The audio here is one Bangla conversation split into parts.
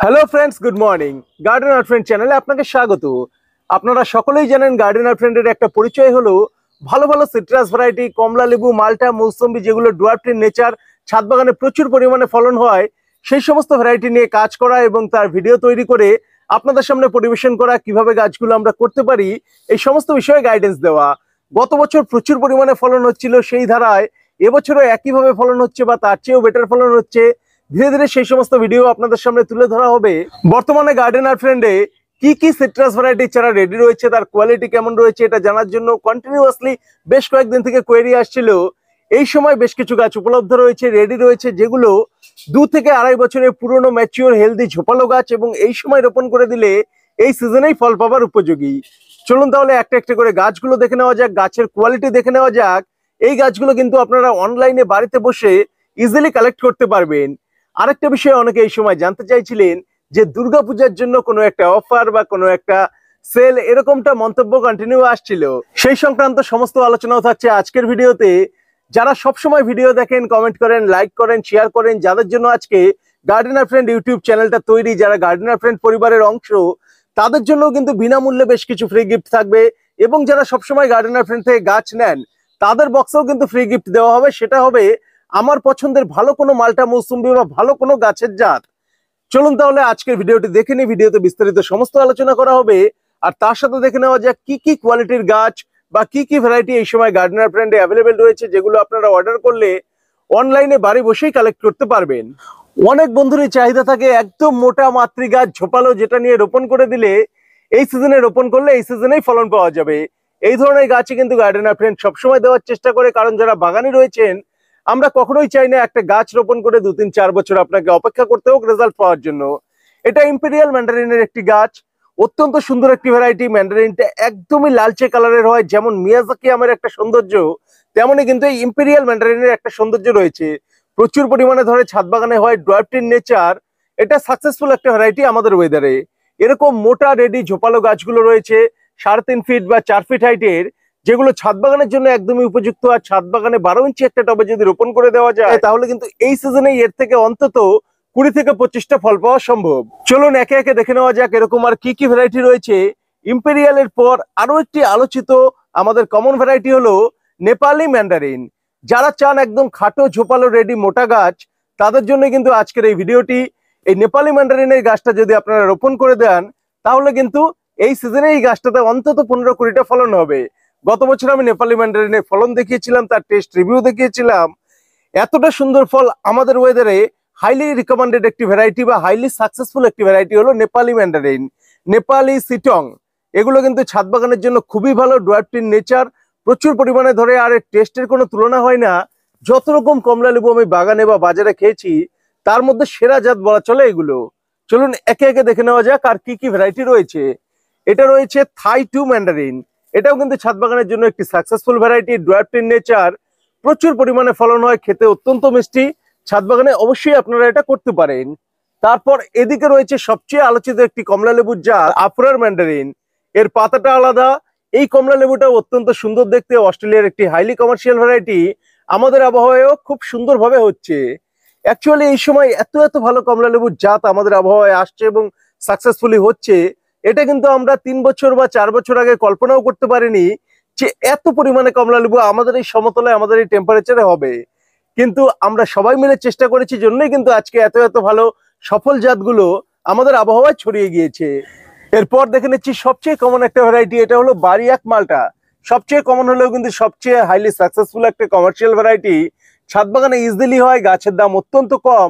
Hello friends, good morning. Gardener friend চ্যানেলে আপনাকে স্বাগত। আপনারা সকলেই জানেন গার্ডেনার ফ্রেন্ডের একটা পরিচয় হলো ভালো ভালো সিট্রাস ভ্যারাইটি, কমলা লেবু, মাল্টা, মৌসুম্বি, যেগুলো ডুয়ার্ফ ট্রি নেচার, ছাদ বাগানে প্রচুর পরিমাণে ফলন হয়, সেই সমস্ত ভ্যারাইটি নিয়ে কাজ করা এবং তার ভিডিও তৈরি করে আপনাদের সামনে পরিবেশন করা, কিভাবে গাছগুলো আমরা করতে পারি এই সমস্ত বিষয়ে গাইডেন্স দেওয়া। গত বছর প্রচুর পরিমাণে ফলন হচ্ছিল, সেই ধারায় এবছরও একইভাবে ফলন হচ্ছে বা তার চেয়েও বেটার ফলন হচ্ছে। ধীরে ধীরে সেই সমস্ত ভিডিও আপনাদের সামনে তুলে ধরা হবে। বর্তমানে গার্ডেনার ফ্রেন্ডে কি কি সিট্রাস ভ্যারাইটি চারা রেডি রয়েছে, তার কোয়ালিটি কেমন রয়েছে, এটা জানার জন্য কন্টিনিউয়াসলি বেশ কয়েকদিন থেকে কোয়েরি আসছিল। এই সময় বেশ কিছু গাছ উপলব্ধ রয়েছে, রেডি রয়েছে, যেগুলো 2 থেকে 2.5 বছরের পুরনো ম্যাচিওর হেলদি ঝোপালো গাছ এবং এই সময় রোপণ করে দিলে এই সিজনেই ফল পাবার উপযোগী। চলুন তাহলে একটা একটা করে গাছগুলো দেখে নেওয়া যাক, গাছের কোয়ালিটি দেখে নেওয়া যাক। এই গাছগুলো কিন্তু আপনারা অনলাইনে বাড়িতে বসে ইজিলি কালেক্ট করতে পারবেন। আরেকটা বিষয় অনেকে এই সময় জানতে চাইছিলেন যে দুর্গাপূজার জন্য কোনো একটা অফার বা কোনো একটা সেল, এরকমটা মন্তব্য কন্টিনিউ আসছিল। সেই সংক্রান্ত সমস্ত আলোচনাও থাকছে আজকের ভিডিওতে। যারা সবসময় ভিডিও দেখেন, কমেন্ট করেন, লাইক করেন, শেয়ার করেন, যাদের জন্য আজকে গার্ডেনার ফ্রেন্ড ইউটিউব চ্যানেলটা তৈরি, যারা গার্ডেনার ফ্রেন্ড পরিবারের অংশ, তাদের জন্য কিন্তু বিনামূল্যে বেশ কিছু ফ্রি গিফট থাকবে। এবং যারা সবসময় গার্ডেনার ফ্রেন্ড থেকে গাছ নেন, তাদের বক্সেও কিন্তু ফ্রি গিফট দেওয়া হবে। সেটা হবে আমার পছন্দের ভালো কোনো মাল্টা, মৌসুম্বি বা ভালো কোনো গাছের জাত। চলুন তাহলে আজকের ভিডিওটি দেখে নিই। ভিডিওতে বিস্তারিত সমস্ত আলোচনা করা হবে, আর তার সাথে দেখে নেওয়া যাক কি কি কোয়ালিটির গাছ বা কি কি ভ্যারাইটি এই সময় গার্ডেনার ফ্রেন্ডে অ্যাভেলেবেল রয়েছে, যেগুলো আপনারা অর্ডার করলে অনলাইনে বাড়ি বসেই কালেক্ট করতে পারবেন। অনেক বন্ধুরই চাহিদা থাকে একদম মোটা মাতৃ গাছ, ঝোপালো, যেটা নিয়ে রোপণ করে দিলে এই সিজনে রোপণ করলে এই সিজনেই ফলন পাওয়া যাবে। এই ধরনের গাছই কিন্তু গার্ডেনার ফ্রেন্ড সবসময় দেওয়ার চেষ্টা করে, কারণ যারা বাগানি রয়েছেন, আমরা কখনোই চাই না একটা গাছ রোপণ করে 2, 3, 4 বছর আপনাকে অপেক্ষা করতে হোক রেজাল্ট পাওয়ার জন্য। এটা ইম্পেরিয়াল ম্যান্ডারিনের একটি গাছ, অত্যন্ত সুন্দর একটি ভ্যারাইটি। ম্যান্ডারিনটা একদমই লালচে কালারের হয়, যেমন মিয়াজাকি আমের একটা সৌন্দর্য, তেমনই কিন্তু এই ইম্পেরিয়াল ম্যান্ডারিনের একটা সৌন্দর্য রয়েছে। প্রচুর পরিমাণে ধরে ছাদ বাগানে হয়, ডুয়ার্ফ ট্রি নেচার। এটা সাকসেসফুল একটা ভ্যারাইটি আমাদের ওয়েদারে। এরকম মোটা রেডি ঝোপালো গাছগুলো রয়েছে 3.5 ফিট বা 4 ফিট হাইটের, যেগুলো ছাদ বাগানের জন্য একদমই উপযুক্ত। আর ছাদ বাগানে 12 ইঞ্চি একটা টবে যদি রোপণ করে দেওয়া যায়, তাহলে কিন্তু এই সিজনে এর থেকে অন্তত 20 থেকে 25টা ফল পাওয়া সম্ভব। চলুন একে একে দেখে নেওয়া যাক এরকম আর কি কি ভ্যারাইটি রয়েছে। ইম্পেরিয়ালের পর আরো একটি আলোচিত আমাদের কমন ভ্যারাইটি হলো নেপালি ম্যান্ডারিন। যারা চান একদম খাটো ঝোপালো রেডি মোটা গাছ, তাদের জন্য কিন্তু আজকের এই ভিডিওটি। এই নেপালি ম্যান্ডারিনের গাছটা যদি আপনারা রোপণ করে দেন, তাহলে কিন্তু এই সিজনে এই গাছটাতে অন্তত 15-20টা ফলন হবে। গত বছর আমি নেপালি ম্যান্ডারিনের ফলন দেখিয়েছিলাম, তার টেস্ট রিভিউ দেখিয়েছিলাম। এতটা সুন্দর ফল আমাদের ওয়েদারে হাইলি রিকমেন্ডেড একটি ভ্যারাইটি বা হাইলি সাকসেসফুল একটি ভ্যারাইটি হলো নেপালি ম্যান্ডারিন, নেপালি সিটং। এগুলো কিন্তু ছাদ বাগানের জন্য খুবই ভালো। ডুয়ার্ফ ট্রি নেচার, প্রচুর পরিমাণে ধরে, আর টেস্টের কোনো তুলনা হয় না। যত রকম কমলা লেবু আমি বাগানে বা বাজারে খেয়েছি, তার মধ্যে সেরা জাত বলা চলে এগুলো। চলুন একে একে দেখে নেওয়া যাক আর কি কি ভ্যারাইটি রয়েছে। এটা রয়েছে থাই 2 ম্যান্ডারিন। এটাও কিন্তু ছাদ বাগানের জন্য একটি successful variety. Dwarf tree nature, প্রচুর পরিমাণে ফলন হয়, খেতে অত্যন্ত মিষ্টি। ছাদ বাগানে অবশ্যই আপনারা এটা করতে পারেন। তারপর এদিকে রয়েছে সবচেয়ে আলোচিত একটি কমলা লেবুর জাত, আফরার ম্যান্ডারিন। এর পাতাটা আলাদা। এই কমলা লেবুটা অত্যন্ত সুন্দর দেখতে, অস্ট্রেলিয়ার একটি হাইলি কমার্শিয়াল ভ্যারাইটি। আমাদের আবহাওয়ায়ও খুব সুন্দরভাবে হচ্ছে। অ্যাকচুয়ালি এই সময় এত এত ভালো কমলা লেবুর জাত আমাদের আবহাওয়ায় আসছে এবং সাকসেসফুলি হচ্ছে, এটা কিন্তু আমরা 3 বছর বা 4 বছর আগে কল্পনাও করতে পারিনি যে এত পরিমাণে কমলা লেবু আমাদের এই সমতলে, আমাদের এই টেম্পারেচারে হবে। কিন্তু আমরা সবাই মিলে চেষ্টা করেছি জন্যই কিন্তু আজকে এত এত ভালো সফল জাতগুলো আমাদের আবহাওয়ায় ছড়িয়ে গিয়েছে। এরপর দেখে নিচ্ছি সবচেয়ে কমন একটা ভ্যারাইটি, এটা হলো বারিয়াক মাল্টা। সবচেয়ে কমন হলেও কিন্তু সবচেয়ে হাইলি সাকসেসফুল একটা কমার্শিয়াল ভ্যারাইটি। ছাদ বাগানে ইজিলি হয়, গাছের দাম অত্যন্ত কম।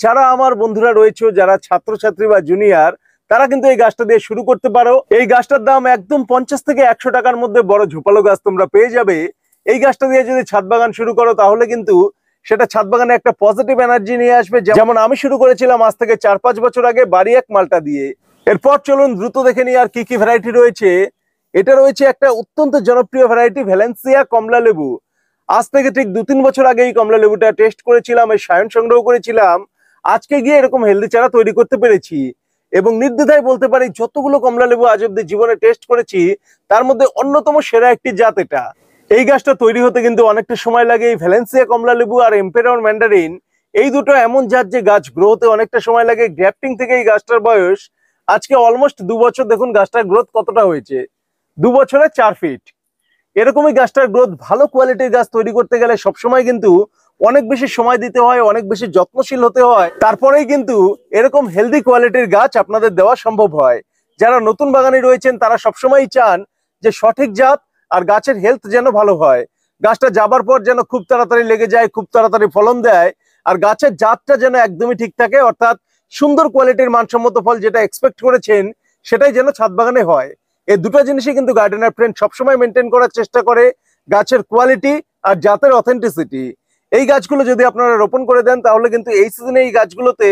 যারা আমার বন্ধুরা রয়েছে, যারা ছাত্রছাত্রী বা জুনিয়র, তারা কিন্তু এই গাছটা দিয়ে শুরু করতে পারো। এই গাছটার দাম একদম 50 থেকে 100 টাকার মধ্যে বড় ঝোপালো গাছ তোমরা পেয়ে যাবে। এই গাছটা দিয়ে যদি ছাদ বাগান শুরু করো, তাহলে কিন্তু সেটা ছাদ বাগানে একটা পজিটিভ এনার্জি নিয়ে আসবে, যেমন আমি শুরু করেছিলাম আজ থেকে 4-5 বছর আগে বারিয়াক মাল্টা দিয়ে। এরপর চলুন দ্রুত দেখে নিই আর কি কি ভ্যারাইটি রয়েছে। এটা রয়েছে একটা অত্যন্ত জনপ্রিয় ভ্যারাইটি, ভ্যালেন্সিয়া কমলা লেবু। আজ থেকে ঠিক 2-3 বছর আগে এই কমলা লেবুটা টেস্ট করেছিলাম, এই সায়ন সংগ্রহ করেছিলাম। আজকে গিয়ে এরকম হেলদি চারা তৈরি করতে পেরেছি এবং নির্দ্বিধায় বলতে পারি যতগুলো কমলা লেবু আজ অব্দি জীবনে টেস্ট করেছি, তার মধ্যে অন্যতম সেরা একটি জাত এটা। এই গাছটা তৈরি হতে কিন্তু অনেকটা সময় লাগে। এই ভ্যালেন্সিয়া কমলা লেবু আর এম্পেরার ম্যান্ডারিন, এই দুটো এমন জাত যে গাছ গ্রোথে অনেকটা সময় লাগে। গ্রাফটিং থেকে এই গাছটার বয়স আজকে অলমোস্ট 2 বছর। দেখুন গাছটার গ্রোথ কতটা হয়েছে, 2 বছরে 4 ফিট। এরকমই গাছটার গ্রোথ ভালো কোয়ালিটির গাছ তৈরি করতে গেলে সবসময় কিন্তু অনেক বেশি সময় দিতে হয়, অনেক বেশি যত্নশীল হতে হয়, তারপরেই কিন্তু এরকম হেলদি কোয়ালিটির গাছ আপনাদের দেওয়া সম্ভব হয়। যারা নতুন বাগানে রয়েছেন তারা সবসময় চান যে সঠিক জাত আর গাছের হেলথ যেন ভালো হয়, গাছটা যাবার পর যেন খুব তাড়াতাড়ি লেগে যায়, খুব তাড়াতাড়ি ফলন দেয়, আর গাছের জাতটা যেন একদমই ঠিক থাকে, অর্থাৎ সুন্দর কোয়ালিটির মানসম্মত ফল যেটা এক্সপেক্ট করেছেন সেটাই যেন ছাদ বাগানে হয়। এই দুটো জিনিসই কিন্তু গার্ডেনার ফ্রেন্ড সবসময় মেনটেন করার চেষ্টা করে, গাছের কোয়ালিটি আর জাতের অথেন্টিসিটি। এই গাছগুলো যদি আপনারা রোপণ করে দেন তাহলে কিন্তু এই সিজনে এই গাছগুলোতে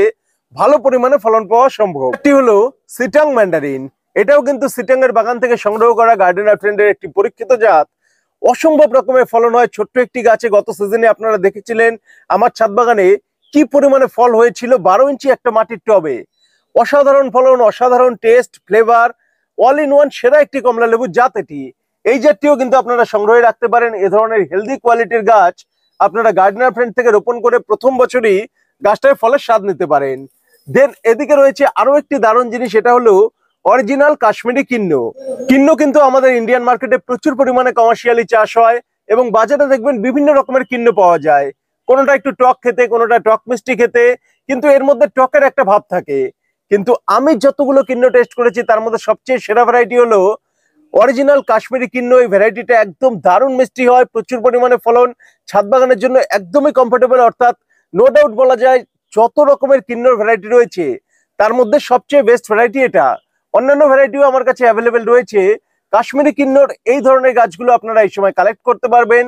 ভালো পরিমাণে ফলন পাওয়া সম্ভব। একটি হলো সিটাং ম্যান্ডারিন। এটাও কিন্তু সিটাং এর বাগান থেকে সংগ্রহ করা গার্ডেনার ফ্রেন্ডের একটি পরীক্ষিত জাত। অসম্ভব রকমের ফলন হয় ছোট্ট একটি গাছে। গত সিজনে আপনারা দেখেছিলেন আমার ছাদ বাগানে কি পরিমাণে ফল হয়েছিল 12 ইঞ্চি একটা মাটির টবে। অসাধারণ ফলন, অসাধারণ test, flavour, all in one সেরা একটি কমলা লেবুর জাত এটি। এই জাতটিও কিন্তু আপনারা সংগ্রহে রাখতে পারেন। এ ধরনের হেলদি কোয়ালিটির গাছ আপনারা গার্ডেনার ফ্রেন্ড থেকে রোপণ করে প্রথম বছরই গাছটায় ফলের স্বাদ নিতে পারেন। দেন এদিকে রয়েছে আরো একটি দারুণ জিনিস, এটা হলো অরিজিনাল কাশ্মীরি কিন্নু। কিন্নু কিন্তু আমাদের ইন্ডিয়ান মার্কেটে প্রচুর পরিমাণে কমার্শিয়ালি চাষ হয় এবং বাজারে দেখবেন বিভিন্ন রকমের কিন্নু পাওয়া যায়। কোনোটা একটু টক খেতে, কোনোটা টক মিষ্টি খেতে, কিন্তু এর মধ্যে টকের একটা ভাব থাকে। কিন্তু আমি যতগুলো কিন্নু টেস্ট করেছি তার মধ্যে সবচেয়ে সেরা ভ্যারাইটি হলো অরিজিনাল কাশ্মীরি কিন্নু। এই ভ্যারাইটিটা একদম দারুণ মিষ্টি হয়, প্রচুর পরিমাণে ফলন, ছাদ বাগানের জন্য একদমই কমফোর্টেবল। অর্থাৎ নো ডাউট বলা যায় যত রকমের কিন্নুর ভ্যারাইটি রয়েছে তার মধ্যে সবচেয়ে বেস্ট ভ্যারাইটি এটা। অন্যান্য ভ্যারাইটিও আমার কাছে অ্যাভেলেবেল রয়েছে। কাশ্মীরি কিন্নুর এই ধরনের গাছগুলো আপনারা এই সময় কালেক্ট করতে পারবেন।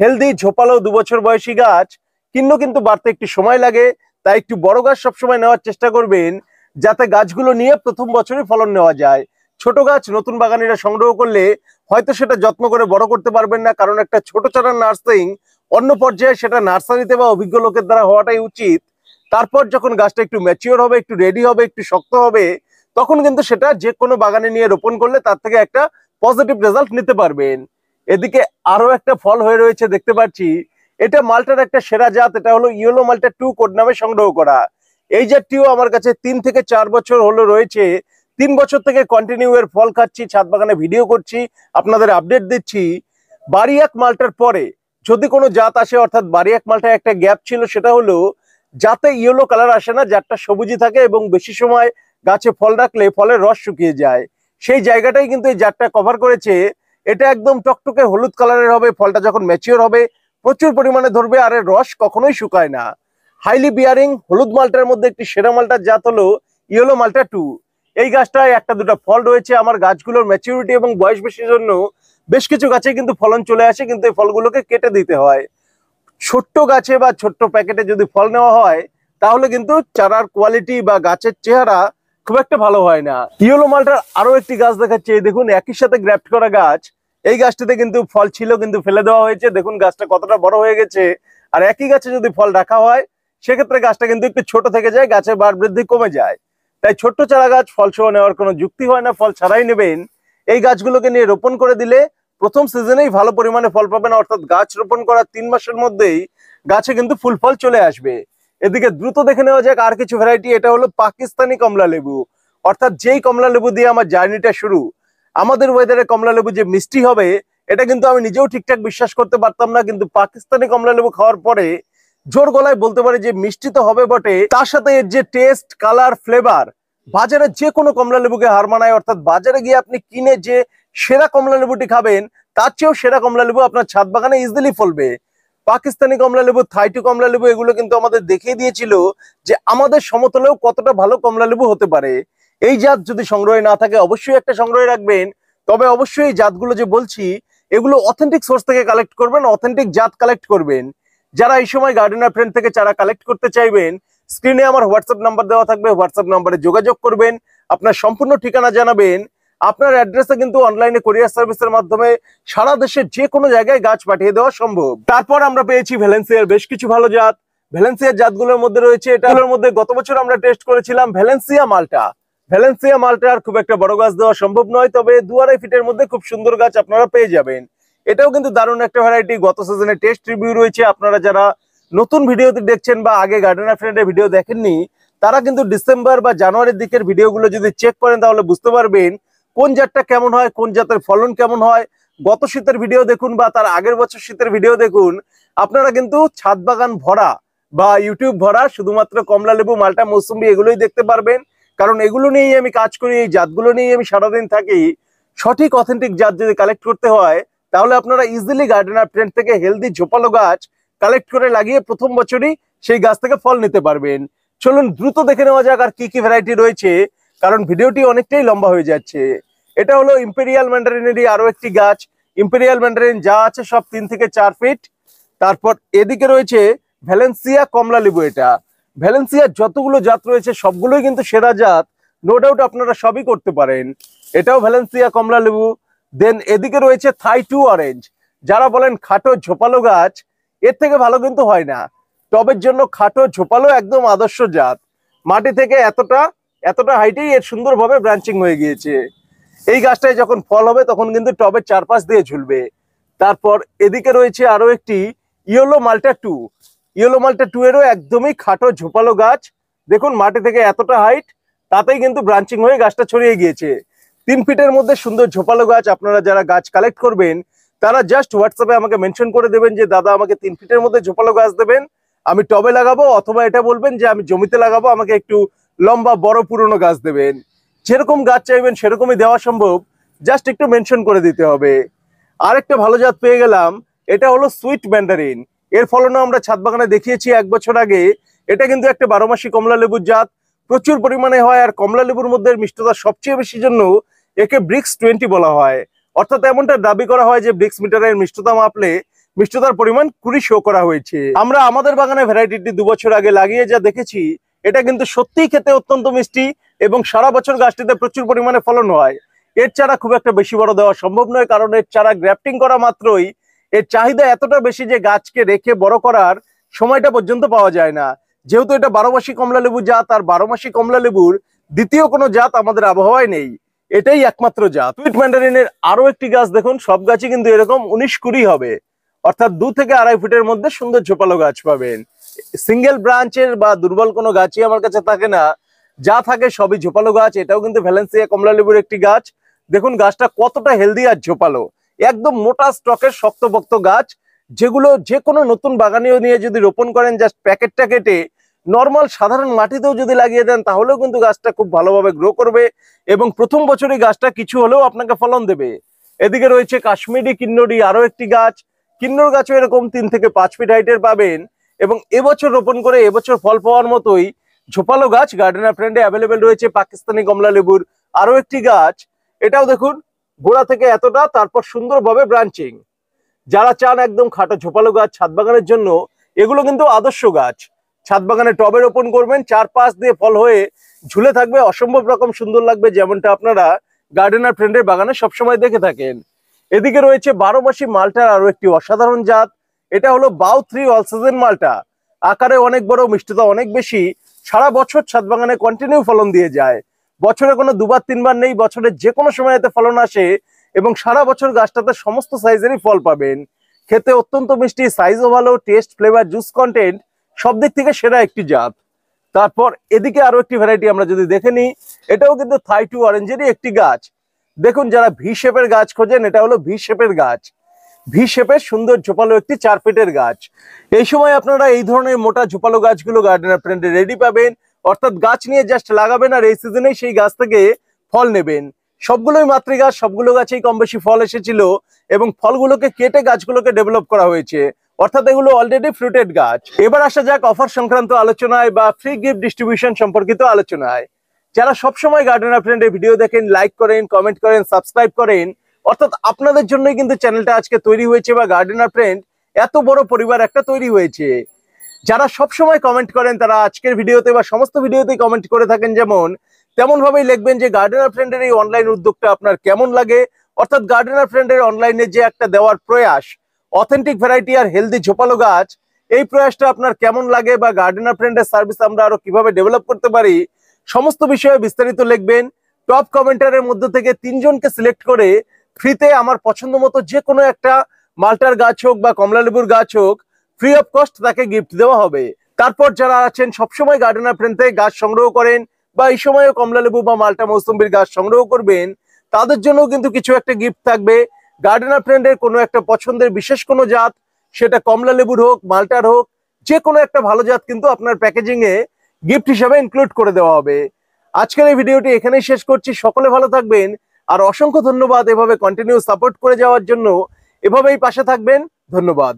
হেলদি ঝোপালো 2 বছর বয়সী গাছ। কিন্নু কিন্তু বাড়তে একটু সময় লাগে, তাই একটু বড় গাছ সবসময় নেওয়ার চেষ্টা করবেন যাতে গাছগুলো নিয়ে প্রথম বছরই ফলন নেওয়া যায়। ছোট গাছ নতুন বাগানিরা সংগ্রহ করলে হয়তো সেটা যত্ন করে বড় করতে পারবেন না, কারণ একটা ছোট চারার নার্সিং অন্য পর্যায়ে সেটা নার্সারিতে বা অভিজ্ঞ লোকের দ্বারা হওয়াটাই উচিত। তারপর যখন গাছটা একটু ম্যাচিওর হবে, একটু রেডি হবে, একটু শক্ত হবে, তখন কিন্তু সেটা যে কোনো বাগানে নিয়ে রোপণ করলে তার থেকে একটা পজিটিভ রেজাল্ট নিতে পারবেন। এদিকে আরো একটা ফল হয়ে রয়েছে দেখতে পাচ্ছি, এটা মালটার একটা সেরা জাত। এটা হলো ইয়েলো মালটা 2 কোড নামে সংগ্রহ করা। এই জাতটিও আমার কাছে 3 থেকে 4 বছর হলো রয়েছে। 3 বছর থেকে কন্টিনিউ এর ফল খাচ্ছি, ছাদ বাগানে ভিডিও করছি, আপনাদের আপডেট দিচ্ছি। বারিয়াক মালটার পরে যদি কোনো জাত আসে, অর্থাৎ বারিয়াক মালটায় একটা গ্যাপ ছিল, সেটা হলো যাতে ইয়েলো কালার আসে না, জাতটা সবুজই থাকে এবং বেশি সময় গাছে ফল রাখলে ফলের রস শুকিয়ে যায়। সেই জায়গাটাই কিন্তু এই জাতটা কভার করেছে। এটা একদম টকটকে হলুদ কালারের হবে, ফলটা যখন ম্যাচিওর হবে প্রচুর পরিমাণে ধরবে, আর এর রস কখনোই শুকায় না। হাইলি বিয়ারিং হলুদ মালটার মধ্যে একটি সেরা মালটার জাত হলো ইয়েলো মালটা 2। এই গাছটায় একটা দুটো ফল রয়েছে। আমার গাছগুলোর ম্যাচিউরিটি এবং বয়স বেশির জন্য বেশ কিছু গাছে কিন্তু ফলন চলে আসে, কিন্তু এই ফলগুলোকে কেটে দিতে হয়। ছোট্ট গাছে বা ছোট্ট প্যাকেটে যদি ফল নেওয়া হয় তাহলে কিন্তু চারার কোয়ালিটি বা গাছের চেহারা খুব একটা ভালো হয় না। ইয়েলো মালটার আরো একটি গাছ দেখাচ্ছে, দেখুন একই সাথে গ্রাফট করা গাছ। এই গাছটিতে কিন্তু ফল ছিল কিন্তু ফেলে দেওয়া হয়েছে। দেখুন গাছটা কতটা বড় হয়ে গেছে। আর একই গাছে যদি ফল রাখা হয় সেক্ষেত্রে গাছটা কিন্তু একটু ছোট থেকে যায়, গাছের বার বৃদ্ধি কমে যায়। তাই ছোট্ট চারা গাছ ফল সহ নেওয়ার কোনো যুক্তি হয় না, ফল ছাড়াই নেবেন। এই গাছগুলোকে নিয়ে রোপণ করে দিলে প্রথম সিজনেই ভালো পরিমাণে ফল পাবেন, অর্থাৎ গাছ রোপণ করার 3 মাসের মধ্যেই গাছে কিন্তু ফুল ফল চলে আসবে। এদিকে দ্রুত দেখে নেওয়া যাক আর কিছু ভ্যারাইটি। এটা হলো পাকিস্তানি কমলা লেবু। অর্থাৎ যেই কমলা লেবু দিয়ে আমার জার্নিটা শুরু, আমাদের ওয়েদারে কমলা লেবু যে মিষ্টি হবে এটা কিন্তু আমি নিজেও ঠিকঠাক বিশ্বাস করতে পারতাম না, কিন্তু পাকিস্তানি কমলা লেবু খাওয়ার পরে জোর গলায় বলতে পারি যে মিষ্টি তো হবে বটে, তার সাথে এর যে টেস্ট, কালার, ফ্লেভার বাজারে যে কোনো কমলা লেবুকে হার মানায়। অর্থাৎ বাজারে গিয়ে আপনি কিনে যে সেরা কমলা লেবুটি খাবেন তার চেয়েও সেরা কমলা লেবু আপনার ছাদ বাগানে ইজিলি ফলবে। পাকিস্তানি কমলা লেবু, থাইটু কমলা লেবু এগুলো কিন্তু আমাদের দেখিয়ে দিয়েছিল যে আমাদের সমতলেও কতটা ভালো কমলা লেবু হতে পারে। এই জাত যদি সংগ্রহে না থাকে অবশ্যই একটা সংগ্রহে রাখবেন। তবে অবশ্যই এই জাতগুলো যে বলছি এগুলো অথেন্টিক সোর্স থেকে কালেক্ট করবেন, অথেন্টিক জাত কালেক্ট করবেন। যারা এই সময় গার্ডেনার ফ্রেন্ড থেকে চারা কালেক্ট করতে চাইবেন, স্ক্রিনে আমার হোয়াটসঅ্যাপ নাম্বার দেওয়া থাকবে, হোয়াটসঅ্যাপ নাম্বারে যোগাযোগ করবেন, আপনার সম্পূর্ণ ঠিকানা জানাবেন। আপনার অ্যাড্রেসে কিন্তু অনলাইনে কুরিয়ার সার্ভিসের মাধ্যমে সারা দেশের যে কোনো জায়গায় গাছ পাঠিয়ে দেওয়া সম্ভব। তারপর আমরা পেয়েছি ভ্যালেন্সিয়ার বেশ কিছু ভালো জাত। ভ্যালেন্সিয়ার জাতগুলোর মধ্যে রয়েছে, এটার মধ্যে গত বছর আমরা টেস্ট করেছিলাম ভ্যালেন্সিয়া মাল্টা। ভ্যালেন্সিয়া মাল্টার খুব একটা বড় গাছ দেওয়া সম্ভব নয়, তবে 2-2.5 ফিটের মধ্যে খুব সুন্দর গাছ আপনারা পেয়ে যাবেন। এটাও কিন্তু দারুণ একটা ভ্যারাইটি। গত সিজনে টেস্ট রিভিউ রয়েছে, আপনারা যারা নতুন ভিডিওতে দেখছেন বা আগে গার্ডেনার ফ্রেন্ডের ভিডিও দেখেননি, তারা কিন্তু ডিসেম্বর বা জানুয়ারির দিকের ভিডিওগুলো যদি চেক করেন তাহলে বুঝতে পারবেন কোন জাতটা কেমন হয়, কোন জাতের ফলন কেমন হয়। গত শীতের ভিডিও দেখুন বা তার আগের বছর শীতের ভিডিও দেখুন, আপনারা কিন্তু ছাদ বাগান ভরা বা ইউটিউব ভরা শুধুমাত্র কমলা লেবু, মালটা, মৌসুম্বি এগুলোই দেখতে পারবেন। কারণ এগুলো নিয়েই আমি কাজ করি, এই জাতগুলো নিয়েই আমি সারাদিন থাকি। সঠিক অথেন্টিক জাত যদি কালেক্ট করতে হয় তাহলে আপনারা ইজিলি গার্ডেনার ফ্রেন্ড থেকে হেলদি ঝোপালো গাছ কালেক্ট করে লাগিয়ে প্রথম বছরই সেই গাছ থেকে ফল নিতে পারবেন। চলুন দ্রুত দেখে নেওয়া যাক আর কি কি ভ্যারাইটি রয়েছে, কারণ ভিডিওটি অনেকটাই লম্বা হয়ে যাচ্ছে। এটা হলো ইম্পেরিয়াল ম্যান্ডারিনেরই আরো একটি গাছ। ইম্পেরিয়াল ম্যান্ডারিন যা আছে সব 3 থেকে 4 ফিট। তারপর এদিকে রয়েছে ভ্যালেন্সিয়া কমলা লেবু। এটা ভ্যালেন্সিয়ার যতগুলো জাত রয়েছে সবগুলোই কিন্তু সেরা জাত, নো ডাউট আপনারা সবই করতে পারেন। এটাও ভ্যালেন্সিয়া কমলা লেবু। দেন এদিকে রয়েছে থাই টু অরেঞ্জ। যারা বলেন খাটো ঝোপালো গাছ, এর থেকে ভালো কিন্তু হয় না। টবের জন্য খাটো ঝোপালো একদম আদর্শ জাত। মাটি থেকে এতটা এতটা হাইটেই এর সুন্দরভাবে ব্রাঞ্চিং হয়ে গিয়েছে। এই গাছটায় যখন ফল হবে তখন কিন্তু টবের চারপাশ দিয়ে ঝুলবে। তারপর এদিকে রয়েছে আরো একটি ইয়েলো মাল্টা টু। ইয়েলো মাল্টা টু এরও একদমই খাটো ঝোপালো গাছ। দেখুন মাটি থেকে এতটা হাইট, তাতেই কিন্তু ব্রাঞ্চিং হয়ে গাছটা ছড়িয়ে গিয়েছে। 3 ফিটের মধ্যে সুন্দর ঝোপালো গাছ। আপনারা যারা গাছ কালেক্ট করবেন তারা জাস্ট হোয়াটসঅ্যাপে আমাকে মেনশন করে দেবেন যে দাদা আমাকে 3 ফিটের মধ্যে ঝোপালো গাছ দেবেন, আমি টবে লাগাবো, অথবা এটা বলবেন যে আমি জমিতে লাগাবো, আমাকে একটু লম্বা বড় পুরনো গাছ দেবেন। যেরকম গাছ চাইবেন সেরকমই দেওয়া সম্ভব, জাস্ট একটু মেনশন করে দিতে হবে। আরেকটা ভালো জাত পেয়ে গেলাম, এটা হলো সুইট ম্যান্ডারিন। এর ফলনও আমরা ছাদ বাগানে দেখিয়েছি 1 বছর আগে। এটা কিন্তু একটা 12 মাসি কমলা লেবুর জাত, প্রচুর পরিমাণে হয়। আর কমলা লেবুর মধ্যে মিষ্টতা সবচেয়ে বেশি জন্য একে ব্রিক্স 20 বলা হয়। অর্থাৎ এমনটা দাবি করা হয় যে ব্রিক্স মিটারের মিষ্টতা মাপলে মিষ্টতার পরিমাণ 20 শো করা হয়েছে। আমরা আমাদের বাগানে ভ্যারাইটিটি 2 বছর আগে লাগিয়ে যা দেখেছি, এটা কিন্তু সত্যিই খেতে অত্যন্ত মিষ্টি এবং সারা বছর গাছটিতে প্রচুর পরিমাণে ফলন হয়। এর চারা খুব একটা বেশি বড় দেওয়া সম্ভব নয়, কারণ এর চারা গ্রাফটিং করা মাত্রই এর চাহিদা এতটা বেশি যে গাছকে রেখে বড় করার সময়টা পর্যন্ত পাওয়া যায় না। যেহেতু এটা 12 মাসি কমলা লেবু জাত, আর 12 মাসি কমলা লেবুর দ্বিতীয় কোনো জাত আমাদের আবহাওয়ায় নেই, এটাই একমাত্র জাত। সুইট ম্যান্ডারিনের আরো একটি গাছ দেখুন, সব গাছই কিন্তু এরকম 19-20 হবে, অর্থাৎ 2 থেকে 2.5 ফিটের মধ্যে সুন্দর ঝোপালো গাছ পাবেন। সিঙ্গেল ব্রাঞ্চের বা দুর্বল কোনো গাছই আমার কাছে থাকে না, যা থাকে সবই ঝোপালো গাছ। এটাও কিন্তু ভ্যালেন্সিয়া কমলা লেবুর একটি গাছ। দেখুন গাছটা কতটা হেলদি আর ঝোপালো, একদম মোটা স্টকের শক্তপোক্ত গাছ, যেগুলো যে কোনো নতুন বাগানীয় নিয়ে যদি রোপণ করেন, জাস্ট প্যাকেটটা কেটে নর্মাল সাধারণ মাটিতেও যদি লাগিয়ে দেন তাহলেও কিন্তু গাছটা খুব ভালোভাবে গ্রো করবে এবং প্রথম বছরই গাছটা কিছু হলেও আপনাকে ফলন দেবে। এদিকে রয়েছে কাশ্মীরি কিন্নরি, আরো একটি গাছ। কিন্নর গাছও এরকম 3 থেকে 5 ফিট হাইটের পাবেন এবং এবছর রোপণ করে এবছর ফল পাওয়ার মতোই ঝোপালো গাছ গার্ডেনার ফ্রেন্ডে অ্যাভেলেবেল রয়েছে। পাকিস্তানি কমলা লেবুর আরো একটি গাছ। এটাও দেখুন গোড়া থেকে এতটা, তারপর সুন্দরভাবে ব্রাঞ্চিং। যারা চান একদম খাটো ঝোপালো গাছ ছাদ বাগানের জন্য, এগুলো কিন্তু আদর্শ গাছ। ছাদ বাগানে টবে রোপণ করবেন, 4 পাশ দিয়ে ফল হয়ে ঝুলে থাকবে, অসম্ভব রকম সুন্দর লাগবে, যেমনটা আপনারা গার্ডেনার ফ্রেন্ডের বাগানে সবসময় দেখে থাকেন। এদিকে রয়েছে 12 মাসি মালটার আরো একটি অসাধারণ জাত। এটা হলো বাউ 3 অল সিজন মালটা। আকারে অনেক বড়, মিষ্টতা অনেক বেশি, সারা বছর ছাদ বাগানে কন্টিনিউ ফলন দিয়ে যায়। বছরে কোনো 2-3 বার নেই, বছরের যে কোনো সময় এতে ফলন আসে এবং সারা বছর গাছটাতে সমস্ত সাইজেরই ফল পাবেন। খেতে অত্যন্ত মিষ্টি, সাইজও ভালো, টেস্ট, ফ্লেভার, জুস কন্টেন্ট সব দিক থেকে সেরা একটি জাত। তারপর এদিকে আরো একটি ভ্যারাইটি আমরা যদি দেখে নিই, এটাও কিন্তু থাই টু অরেঞ্জেরই একটি গাছ। দেখুন যারা ভি শেপের গাছ খোঁজেন, এটা হলো ভি শেপের গাছ। ভি শেপের সুন্দর ঝোপালো একটি 4 ফিটের গাছ। এই সময় আপনারা এই ধরনের মোটা ঝোপালো গাছগুলো গার্ডেনার ফ্রেন্ডে রেডি পাবেন, অর্থাৎ গাছ নিয়ে জাস্ট লাগাবেন আর এই সিজনেই সেই গাছ থেকে ফল নেবেন। সবগুলোই মাতৃ গাছ, সবগুলো গাছেই কম বেশি ফল এসেছিল এবং ফলগুলোকে কেটে গাছগুলোকে ডেভেলপ করা হয়েছে, অর্থাৎ এগুলো অলরেডি ফ্রুটেড গাছ। এবার আসা যাক অফার সংক্রান্ত আলোচনায় বা ফ্রি গিফট ডিস্ট্রিবিউশন সম্পর্কিত আলোচনায়। যারা সবসময় গার্ডেনার ফ্রেন্ডের ভিডিও দেখেন, লাইক করেন, কমেন্ট করেন, সাবস্ক্রাইব করেন, অর্থাৎ আপনাদের জন্যই কিন্তু চ্যানেলটা আজকে তৈরি হয়েছে বা গার্ডেনার ফ্রেন্ড এত বড় পরিবার একটা তৈরি হয়েছে। যারা সবসময় কমেন্ট করেন তারা আজকের ভিডিওতে বা সমস্ত ভিডিওতেই কমেন্ট করে থাকেন, যেমন তেমন ভাবেই লিখবেন যে গার্ডেনার ফ্রেন্ডের এই অনলাইন উদ্যোগটা আপনার কেমন লাগে, অর্থাৎ গার্ডেনার ফ্রেন্ডের অনলাইনে যে একটা দেওয়ার প্রয়াস, অথেন্টিক ভ্যারাইটি আর হেলদি ঝোপালো গাছ, এই প্রয়াসটা আপনার কেমন লাগে বা গার্ডেনার ফ্রেন্ডের সার্ভিস আমরা আরো কিভাবে ডেভেলপ করতে পারি, সমস্ত বিষয়ে বিস্তারিত লিখবেন। টপ কমেন্টারের মধ্যে থেকে 3 জনকে সিলেক্ট করে ফ্রিতে আমার পছন্দ মতো যে কোনো একটা মাল্টার গাছ হোক বা কমলা লেবুর গাছ হোক ফ্রি অফ কস্ট তাকে গিফট দেওয়া হবে। তারপর যারা আছেন সবসময় গার্ডেনার ফ্রেন্ড থেকে গাছ সংগ্রহ করেন বা এই সময়ও কমলালেবু বা মাল্টা মৌসুম্বির গাছ সংগ্রহ করবেন, তাদের জন্য কিন্তু কিছু একটা গিফট থাকবে। গার্ডেনার ফ্রেন্ডের কোনো একটা পছন্দের বিশেষ কোনো জাত, সেটা কমলালেবুর হোক মাল্টার হোক, যে কোনো একটা ভালো জাত কিন্তু আপনার প্যাকেজিং এ গিফট হিসেবে ইনক্লুড করে দেওয়া হবে। আজকের এই ভিডিওটি এখানেই শেষ করছি। সকলে ভালো থাকবেন, আর অসংখ্য ধন্যবাদ এভাবে কন্টিনিউ সাপোর্ট করে যাওয়ার জন্য। এভাবেই পাশে থাকবেন। ধন্যবাদ।